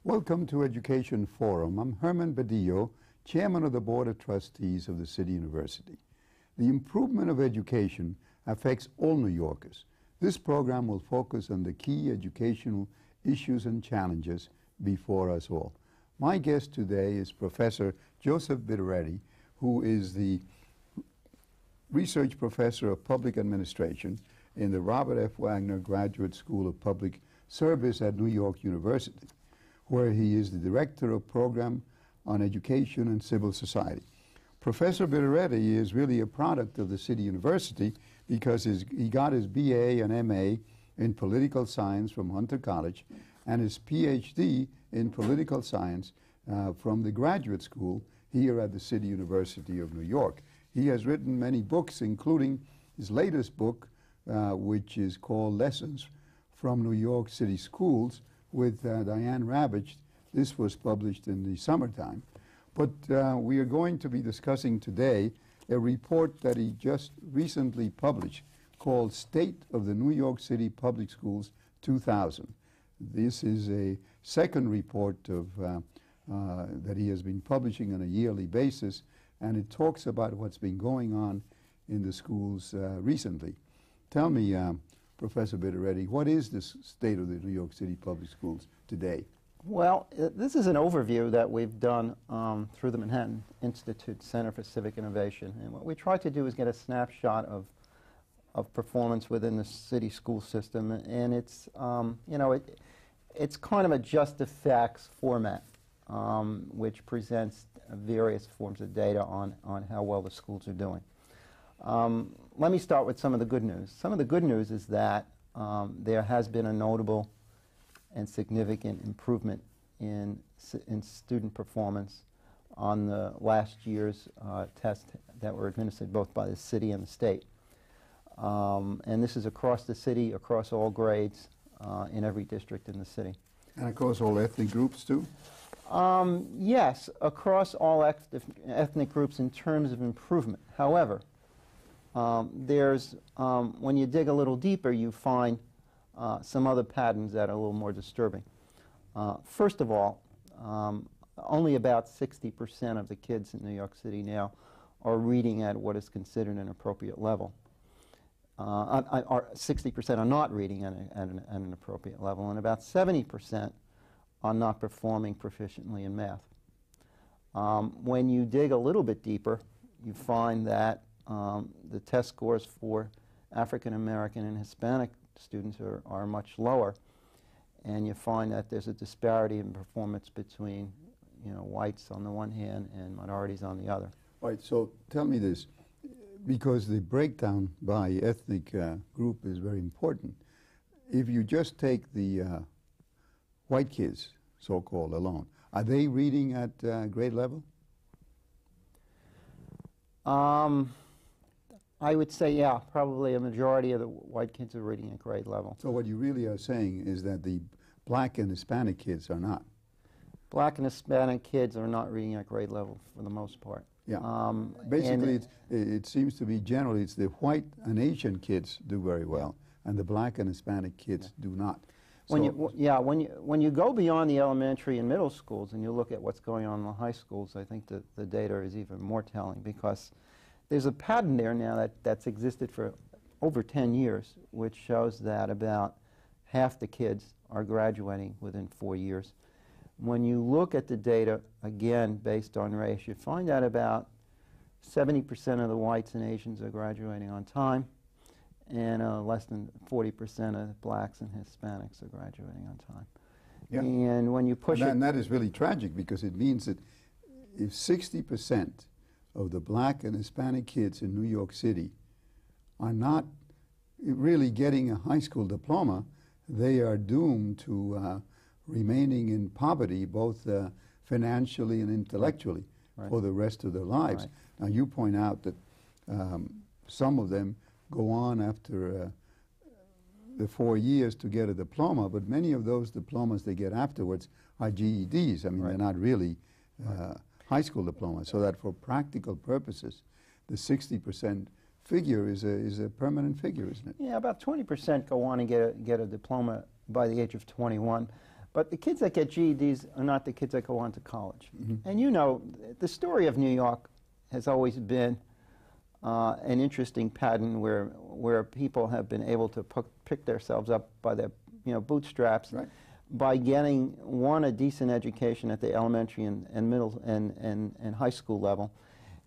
Welcome to Education Forum. I'm Herman Badillo, Chairman of the Board of Trustees of the City University. The improvement of education affects all New Yorkers. This program will focus on the key educational issues and challenges before us all. My guest today is Professor Joseph Bitteretti, who is the Research Professor of Public Administration in the Robert F. Wagner Graduate School of Public Service at New York University, where he is the Director of Program on Education and Civil Society. Professor Bitteretti is really a product of the City University because he got his BA and MA in Political Science from Hunter College and his PhD in Political Science from the Graduate School here at the City University of New York. He has written many books, including his latest book, which is called Lessons from New York City Schools with Diane Ravitch. This was published in the summertime. But we are going to be discussing today a report that he just recently published called State of the New York City Public Schools 2000. This is a second report of, that he has been publishing on a yearly basis, and it talks about what's been going on in the schools recently. Tell me, Professor Bitteretti, what is the state of the New York City public schools today? Well, this is an overview that we've done through the Manhattan Institute Center for Civic Innovation. And what we try to do is get a snapshot of performance within the city school system. And it's, you know, it's kind of a just the facts format, which presents various forms of data on how well the schools are doing. Let me start with some of the good news. Some of the good news is that there has been a notable and significant improvement in student performance on the last year's tests that were administered both by the city and the state. And this is across the city, across all grades, in every district in the city. And across all ethnic groups too? Yes, across all ethnic groups in terms of improvement. However, when you dig a little deeper, you find some other patterns that are a little more disturbing. First of all, only about 60% of the kids in New York City now are reading at what is considered an appropriate level. 60% are not reading at an appropriate level, and about 70% are not performing proficiently in math. When you dig a little bit deeper, you find that the test scores for African American and Hispanic students are much lower, and you find that there's a disparity in performance between, you know, whites on the one hand and minorities on the other. All right, so tell me this, because the breakdown by ethnic group is very important. If you just take the white kids, so-called, alone, are they reading at grade level? I would say, yeah, probably a majority of the white kids are reading at grade level. So what you really are saying is that the black and Hispanic kids are not? Black and Hispanic kids are not reading at grade level for the most part. Yeah. Basically, it seems to be generally it's the white and Asian kids do very well, and the black and Hispanic kids do not. When you go beyond the elementary and middle schools and you look at what's going on in the high schools, I think that the data is even more telling, because there's a pattern there now that's existed for over 10 years, which shows that about half the kids are graduating within 4 years. When you look at the data, again, based on race, you find that about 70% of the whites and Asians are graduating on time, and less than 40% of blacks and Hispanics are graduating on time. Yeah. And when you push and that is really tragic, because it means that if 60% of the black and Hispanic kids in New York City are not really getting a high school diploma, they are doomed to remaining in poverty, both financially and intellectually, for the rest of their lives. Now, you point out that some of them go on after the 4 years to get a diploma, but many of those diplomas they get afterwards are GEDs. I mean, they're not really high school diplomas, so that for practical purposes, the 60% figure is a permanent figure, isn't it? Yeah, about 20% go on and get a diploma by the age of 21. But the kids that get GEDs are not the kids that go on to college. And you know, the story of New York has always been an interesting pattern where people have been able to pick themselves up by their bootstraps by getting, one, a decent education at the elementary and middle and high school level,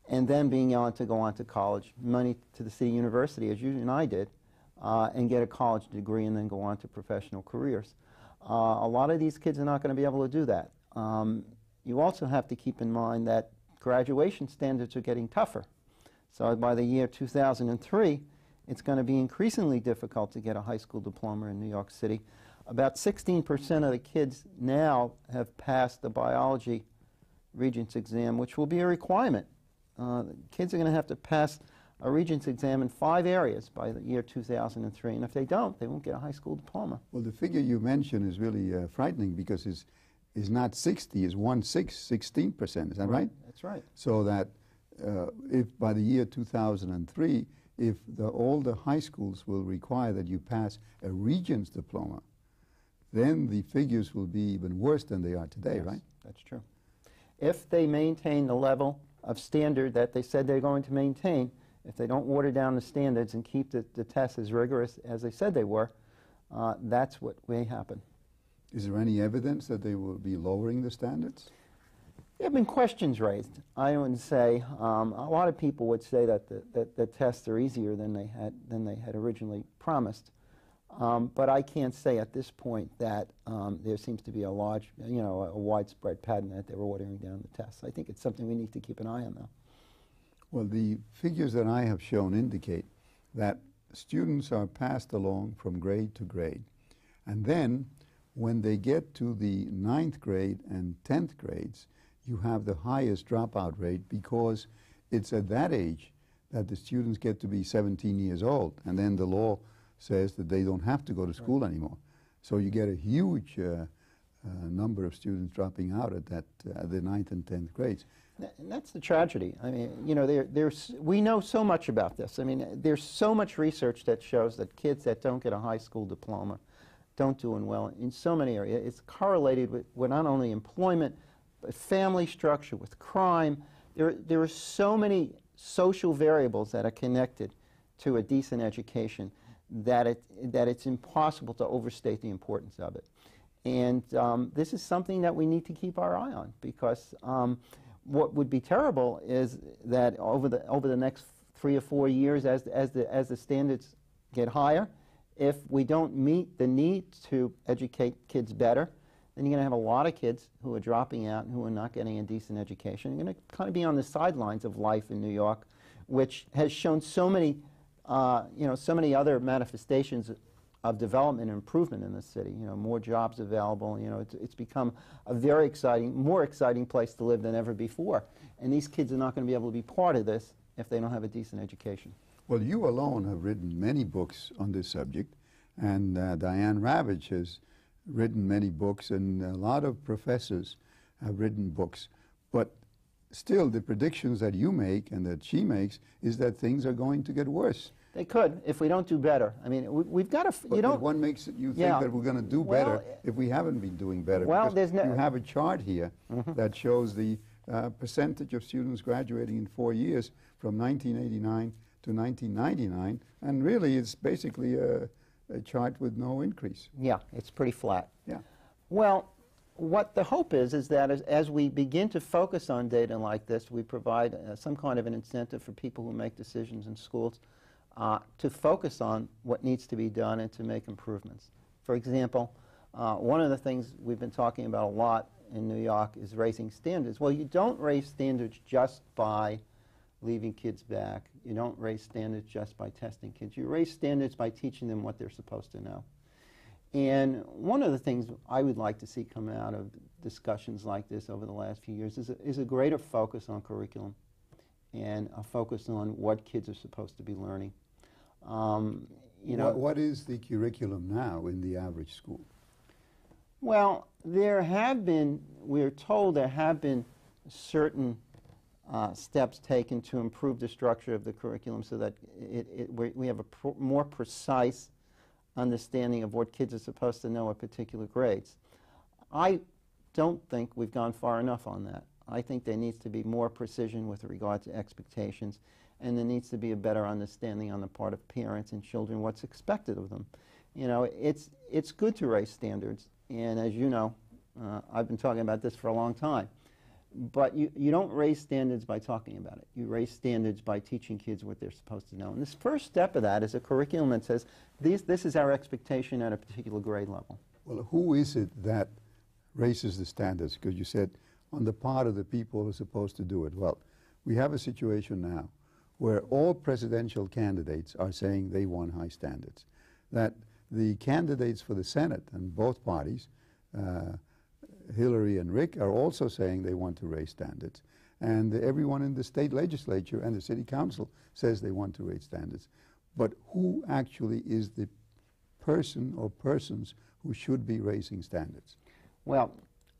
and then being able to go on to college, money to the City University, as you and I did, and get a college degree and then go on to professional careers. A lot of these kids are not going to be able to do that. You also have to keep in mind that graduation standards are getting tougher. So by the year 2003, it's going to be increasingly difficult to get a high school diploma in New York City. About 16% of the kids now have passed the biology Regents exam, which will be a requirement. Kids are going to have to pass a Regents exam in 5 areas by the year 2003, and if they don't, they won't get a high school diploma. Well, the figure you mentioned is really frightening, because it's not 60, it's 16%, is that right? That's right. So that if by the year 2003, if all the high schools will require that you pass a Regents diploma, then the figures will be even worse than they are today, Yes, right? that's true. If they maintain the level of standard that they said they're going to maintain, if they don't water down the standards and keep the tests as rigorous as they said they were, that's what may happen. Is there any evidence that they will be lowering the standards? There have been questions raised. I would say a lot of people would say that the tests are easier than they had originally promised. But I can't say at this point that there seems to be a large, a widespread pattern that they're watering down the tests. I think it's something we need to keep an eye on, though. Well, the figures that I have shown indicate that students are passed along from grade to grade. And then when they get to the 9th grade and 10th grades, you have the highest dropout rate, because it's at that age that the students get to be 17 years old. And then the law says that they don't have to go to school anymore. So you get a huge number of students dropping out at the 9th and 10th grades. And that's the tragedy. I mean, we know so much about this. I mean, there's so much research that shows that kids that don't get a high school diploma don't do well in so many areas. It's correlated with not only employment, but family structure, with crime. There are so many social variables that are connected to a decent education that it's impossible to overstate the importance of it. And this is something that we need to keep our eye on, because what would be terrible is that over the next 3 or 4 years, as the standards get higher, if we don't meet the need to educate kids better, then you're going to have a lot of kids who are dropping out and who are not getting a decent education. You're going to kind of be on the sidelines of life in New York, which has shown so many so many other manifestations of development and improvement in the city. More jobs available. It's become a very more exciting place to live than ever before. And these kids are not going to be able to be part of this if they don't have a decent education. Well, you alone have written many books on this subject, and Diane Ravitch has written many books, and a lot of professors have written books. But still, the predictions that you make and that she makes is that things are going to get worse. They could, if we don't do better. I mean, we've got to, But what makes you think that we're going to do better if we haven't been doing better? Well, because you have a chart here that shows the percentage of students graduating in 4 years from 1989 to 1999, and really it's basically a chart with no increase. Yeah, it's pretty flat. Yeah. Well, what the hope is that as we begin to focus on data like this, we provide some kind of an incentive for people who make decisions in schools to focus on what needs to be done and to make improvements. For example, one of the things we've been talking about a lot in New York is raising standards. Well, you don't raise standards just by leaving kids back. You don't raise standards just by testing kids. You raise standards by teaching them what they're supposed to know. And one of the things I would like to see come out of discussions like this over the last few years is a greater focus on curriculum and a focus on what kids are supposed to be learning. What is the curriculum now in the average school? Well, we're told there have been certain steps taken to improve the structure of the curriculum so that we have a more precise understanding of what kids are supposed to know at particular grades. I don't think we've gone far enough on that. I think there needs to be more precision with regard to expectations, and there needs to be a better understanding on the part of parents and children what's expected of them. You know, it's good to raise standards, and as you know, I've been talking about this for a long time, but you don't raise standards by talking about it. You raise standards by teaching kids what they're supposed to know. And this first step of that is a curriculum that says, this is our expectation at a particular grade level. Well, who is it that raises the standards? Because you said on the part of the people who are supposed to do it. Well, we have a situation now where all presidential candidates are saying they want high standards. That the candidates for the Senate and both parties, Hillary and Rick, are also saying they want to raise standards. And everyone in the state legislature and the city council says they want to raise standards. But who actually is the person or persons who should be raising standards? Well,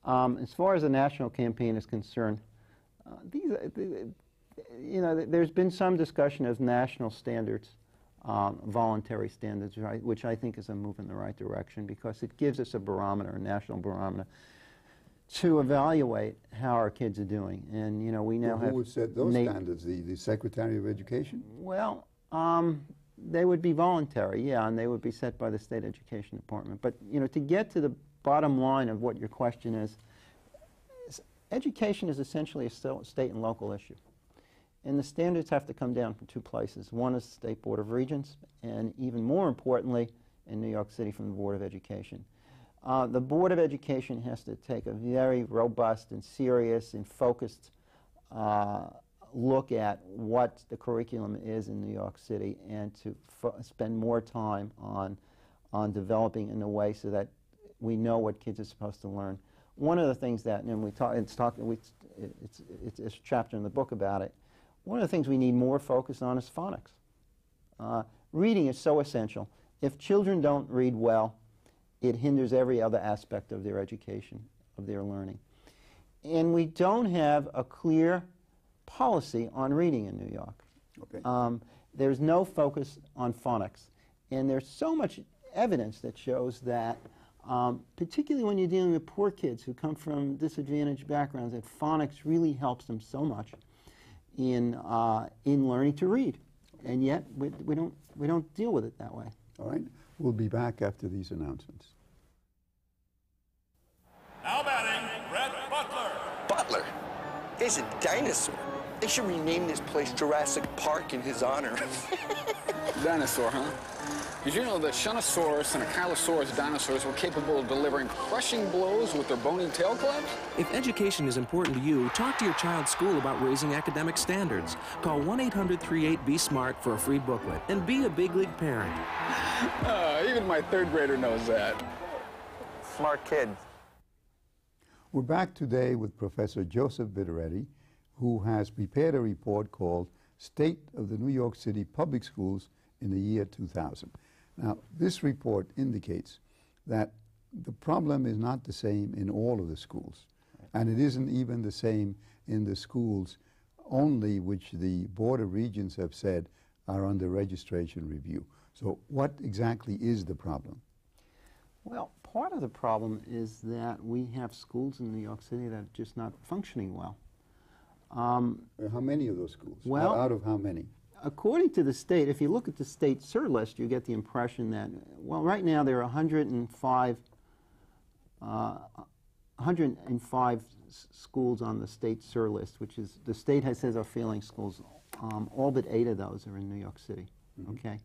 as far as the national campaign is concerned, you know, there's been some discussion of national standards, voluntary standards, right, which I think is a move in the right direction because it gives us a barometer, a national barometer, to evaluate how our kids are doing. And, you know, we now have... Who would set those standards? The Secretary of Education? Well, they would be voluntary, yeah, and they would be set by the State Education Department. But, you know, to get to the bottom line of what your question is, education is essentially a state and local issue. And the standards have to come down from two places. One is the State Board of Regents, and even more importantly, in New York City from the Board of Education. The Board of Education has to take a very robust and serious and focused look at what the curriculum is in New York City and to spend more time on developing in a way so that we know what kids are supposed to learn. One of the things that, and it's a chapter in the book about it, one of the things we need more focus on is phonics. Reading is so essential. If children don't read well, it hinders every other aspect of their education, of their learning. And we don't have a clear policy on reading in New York. Okay. There's no focus on phonics. And there's so much evidence that shows that, particularly when you're dealing with poor kids who come from disadvantaged backgrounds, that phonics really helps them so much in learning to read. And yet, we don't deal with it that way. All right. We'll be back after these announcements. Now batting, Rhett Butler. Butler? He's a dinosaur. They should rename this place Jurassic Park in his honor. Dinosaur, huh? Did you know that Shunosaurus and Ankylosaurus dinosaurs were capable of delivering crushing blows with their bony tail clubs? If education is important to you, talk to your child's school about raising academic standards. Call 1-800-38-BE-SMART for a free booklet and be a big league parent. Even my third grader knows that. Smart kid. We're back today with Professor Joseph Viteretti, who has prepared a report called State of the New York City Public Schools in the Year 2000. Now, this report indicates that the problem is not the same in all of the schools, and it isn't even the same in the schools only which the Board of Regents have said are under registration review. So what exactly is the problem? Well, part of the problem is that we have schools in New York City that are just not functioning well. How many of those schools? Well, out of how many? According to the state, if you look at the state SIR list, you get the impression that, well, right now there are 105 schools on the state SIR list, which is, the state says are failing schools. All but 8 of those are in New York City, okay?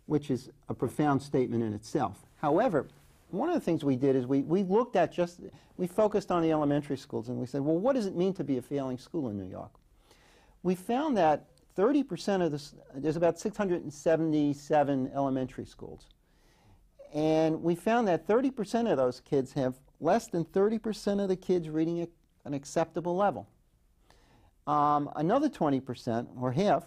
Which is a profound statement in itself. However, one of the things we did is we looked at we focused on the elementary schools and we said, well, what does it mean to be a failing school in New York? We found that 30% of there's about 677 elementary schools. And we found that 30% of those kids have less than 30% of the kids reading at an acceptable level. Another 20%, or half,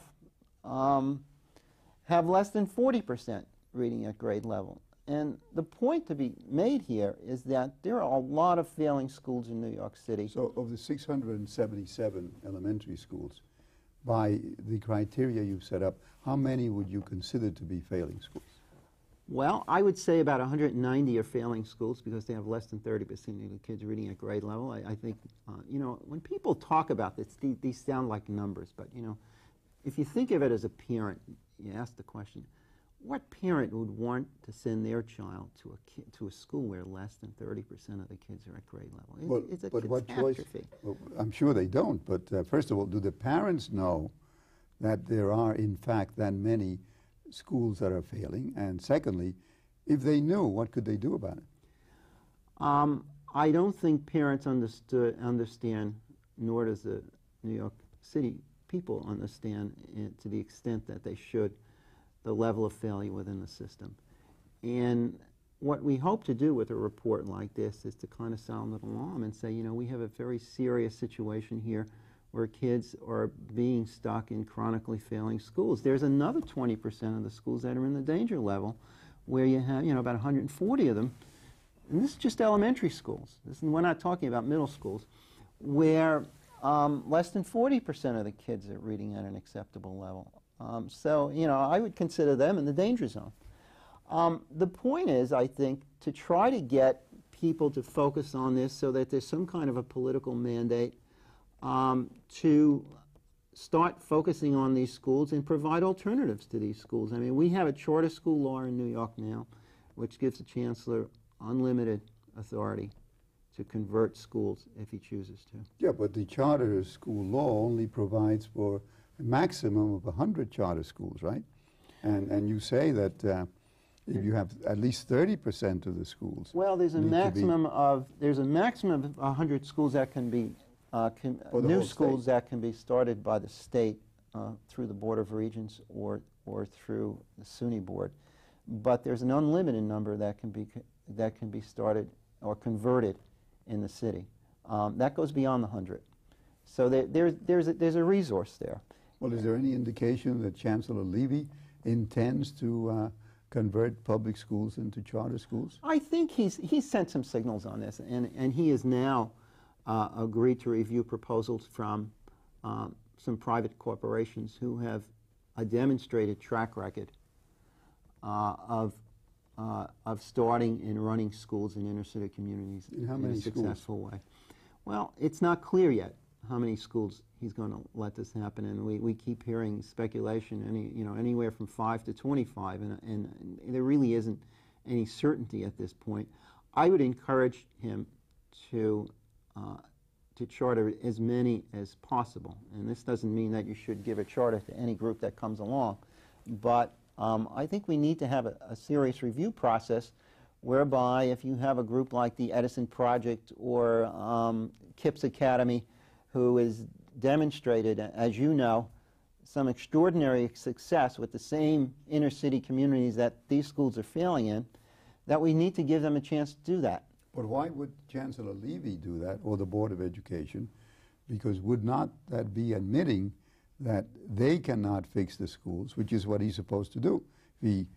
have less than 40% reading at grade level. And the point to be made here is that there are a lot of failing schools in New York City. So of the 677 elementary schools, by the criteria you've set up, how many would you consider to be failing schools? Well, I would say about 190 are failing schools because they have less than 30% of the kids reading at grade level. I think, you know, when people talk about this, these sound like numbers, but, you know, if you think of it as a parent, you ask the question, what parent would want to send their child to a school where less than 30% of the kids are at grade level? It's a catastrophe. Well, I'm sure they don't, but first of all, do the parents know that there are, in fact, that many schools that are failing? And secondly, if they knew, what could they do about it? I don't think parents understand, nor does the New York City people understand to the extent that they should, the level of failure within the system. And what we hope to do with a report like this is to kind of sound an alarm and say, you know, we have a very serious situation here where kids are being stuck in chronically failing schools. There's another 20% of the schools that are in the danger level where you have, you know, about 140 of them, and this is just elementary schools. We're not talking about middle schools, where less than 40% of the kids are reading at an acceptable level. So, you know, I would consider them in the danger zone. The point is, I think, to try to get people to focus on this so that there's some kind of a political mandate to start focusing on these schools and provide alternatives to these schools. I mean, we have a charter school law in New York now, which gives the chancellor unlimited authority to convert schools if he chooses to. Yeah, but the charter school law only provides for a maximum of 100 charter schools, right? And you say that if you have at least 30% of the schools. Well, there's a maximum of 100 schools that can be new schools that can be started by the state through the Board of Regents or through the SUNY board, but there's an unlimited number that can be started or converted in the city. That goes beyond the 100. So there's a resource there. Well, is there any indication that Chancellor Levy intends to convert public schools into charter schools? I think he's sent some signals on this, and he has now agreed to review proposals from some private corporations who have a demonstrated track record of starting and running schools in inner city communities in a successful way. Well, it's not clear yet how many schools he's going to let this happen, and we keep hearing speculation, anywhere from 5 to 25, and there really isn't any certainty at this point. I would encourage him to charter as many as possible, and this doesn't mean that you should give a charter to any group that comes along, but I think we need to have a serious review process whereby if you have a group like the Edison Project or KIPS Academy, who has demonstrated, as you know, some extraordinary success with the same inner city communities that these schools are failing in, that we need to give them a chance to do that. But why would Chancellor Levy do that, or the Board of Education? Because would not that be admitting that they cannot fix the schools, which is what he's supposed to do? If he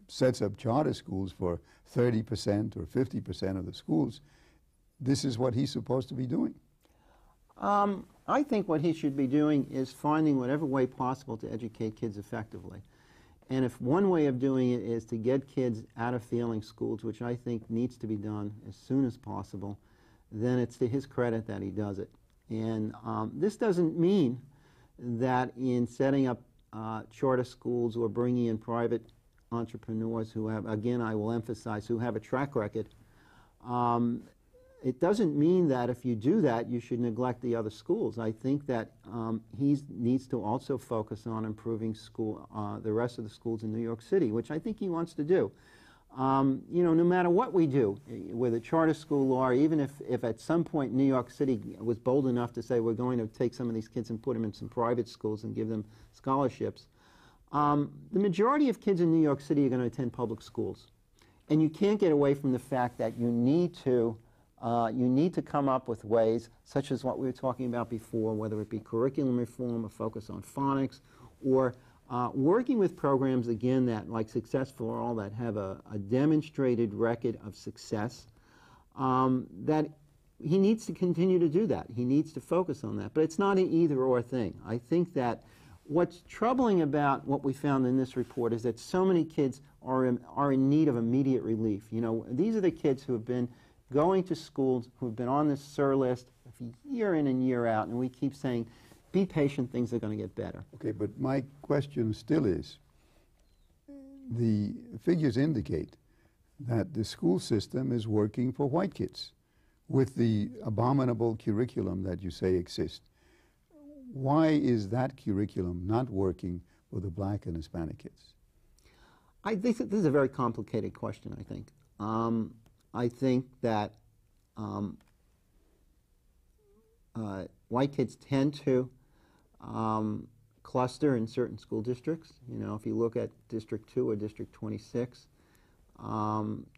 sets up charter schools for 30% or 50% of the schools, this is what he's supposed to be doing. I think what he should be doing is finding whatever way possible to educate kids effectively. And if one way of doing it is to get kids out of failing schools, which I think needs to be done as soon as possible, then it's to his credit that he does it. And this doesn't mean that in setting up charter schools or bringing in private entrepreneurs who have, again, I will emphasize, who have a track record, it doesn't mean that if you do that, you should neglect the other schools. I think that he needs to also focus on improving the rest of the schools in New York City, which I think he wants to do. No matter what we do with a charter school law, even if at some point New York City was bold enough to say we're going to take some of these kids and put them in some private schools and give them scholarships, the majority of kids in New York City are going to attend public schools. And you can't get away from the fact that you need to come up with ways, such as what we were talking about before, whether it be curriculum reform, a focus on phonics, or working with programs, again, that, like Success for All, that have a demonstrated record of success, that he needs to continue to do that. He needs to focus on that. But it's not an either-or thing. I think that What's troubling about what we found in this report is that so many kids are in need of immediate relief. You know, these are the kids who have been going to schools, who have been on this SIR list year in and year out, and we keep saying, be patient, things are going to get better. Okay, but my question still is, the figures indicate that the school system is working for white kids with the abominable curriculum that you say exists. Why is that curriculum not working for the black and Hispanic kids? I think this is a very complicated question, I think. I think that white kids tend to cluster in certain school districts. You know, if you look at District 2 or District 26,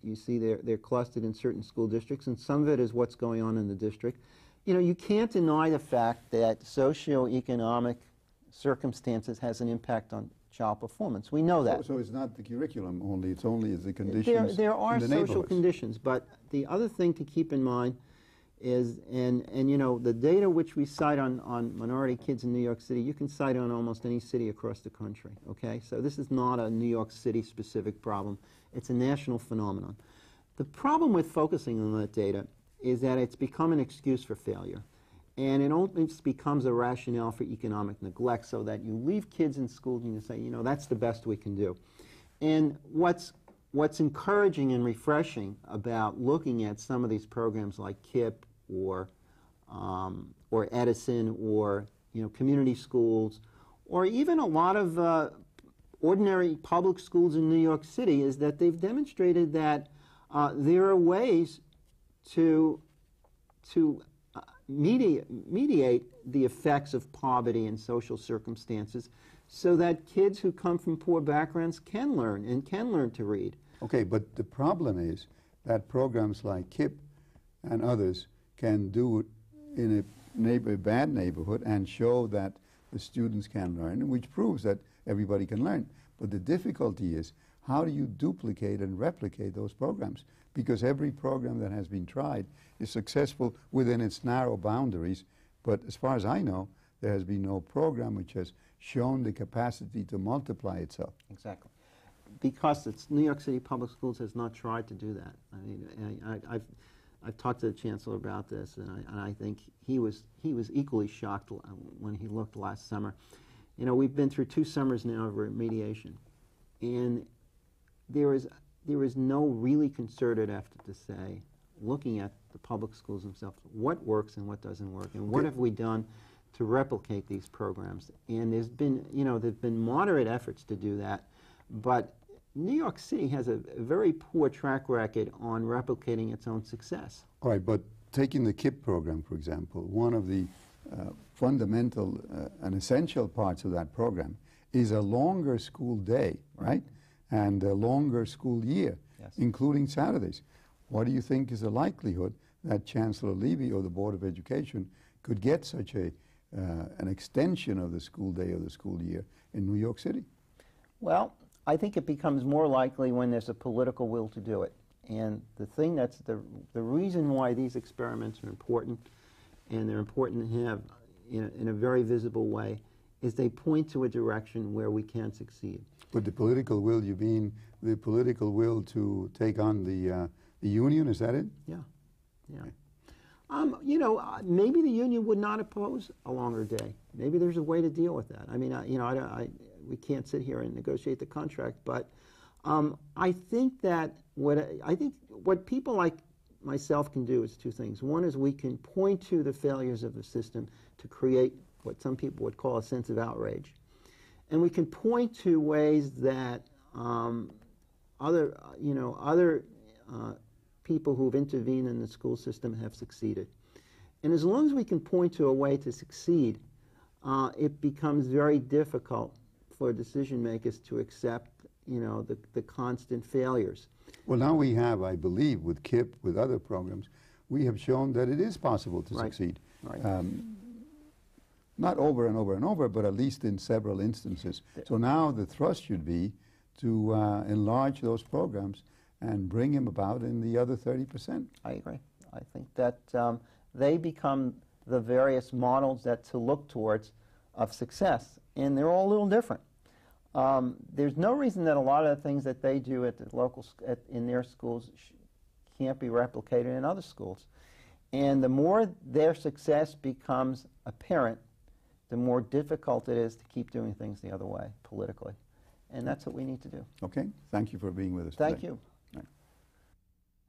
you see they're clustered in certain school districts, and some of it is what's going on in the district. You know, you can't deny the fact that socioeconomic circumstances has an impact on child performance. We know that. So it's not the curriculum only, it's only the conditions there are in the social neighborhoods. conditions, but the other thing to keep in mind is, and you know, the data which we cite on minority kids in New York City, you can cite on almost any city across the country, okay? So this is not a New York City specific problem. It's a national phenomenon. The problem with focusing on that data is that it's become an excuse for failure. And it almost becomes a rationale for economic neglect, so that you leave kids in school and you say, you know, that's the best we can do. And what's encouraging and refreshing about looking at some of these programs like KIPP or Edison, or, you know, community schools, or even a lot of ordinary public schools in New York City, is that they've demonstrated that there are ways to mediate the effects of poverty and social circumstances, so that kids who come from poor backgrounds can learn, and can learn to read. Okay, but the problem is that programs like KIPP and others can do it in a bad neighborhood and show that the students can learn, which proves that everybody can learn. But the difficulty is, how do you duplicate and replicate those programs? Because every program that has been tried is successful within its narrow boundaries, but as far as I know, there has been no program which has shown the capacity to multiply itself. Exactly. Because it's New York City Public Schools has not tried to do that. I mean, I've talked to the chancellor about this, and I think he was equally shocked when he looked last summer. You know, we've been through 2 summers now of remediation, and there is no really concerted effort to say, looking at the public schools themselves, what works and what doesn't work, and what have we done to replicate these programs. And there's been moderate efforts to do that, but New York City has a very poor track record on replicating its own success. All right, but taking the KIPP program, for example, one of the fundamental and essential parts of that program is a longer school day, right? And a longer school year, yes, including Saturdays. What do you think is the likelihood that Chancellor Levy or the Board of Education could get such an extension of the school day or the school year in New York City? Well, I think it becomes more likely when there's a political will to do it. And the thing that's the reason why these experiments are important, and they're important to have in a very visible way, is they point to a direction where we can succeed. But the political will, you mean the political will to take on the union, is that it? Yeah, yeah. You know, maybe the union would not oppose a longer day. Maybe there's a way to deal with that. I mean, you know, we can't sit here and negotiate the contract, but I think that what people like myself can do is 2 things. One is we can point to the failures of the system to create what some people would call a sense of outrage, and we can point to ways that other people who've intervened in the school system have succeeded. And as long as we can point to a way to succeed, it becomes very difficult for decision makers to accept, you know, the constant failures. Well, now we have, I believe, with KIPP, with other programs, we have shown that it is possible to Right. succeed. Right. Not over and over and over, but at least in several instances. So now the thrust should be to enlarge those programs and bring them about in the other 30%. I agree. I think that they become the various models that to look towards of success. and they're all a little different. There's no reason that a lot of the things that they do at the in their schools can't be replicated in other schools. And the more their success becomes apparent, the more difficult it is to keep doing things the other way politically. And that's what we need to do. Okay, thank you for being with us Thank today. you.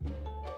Right.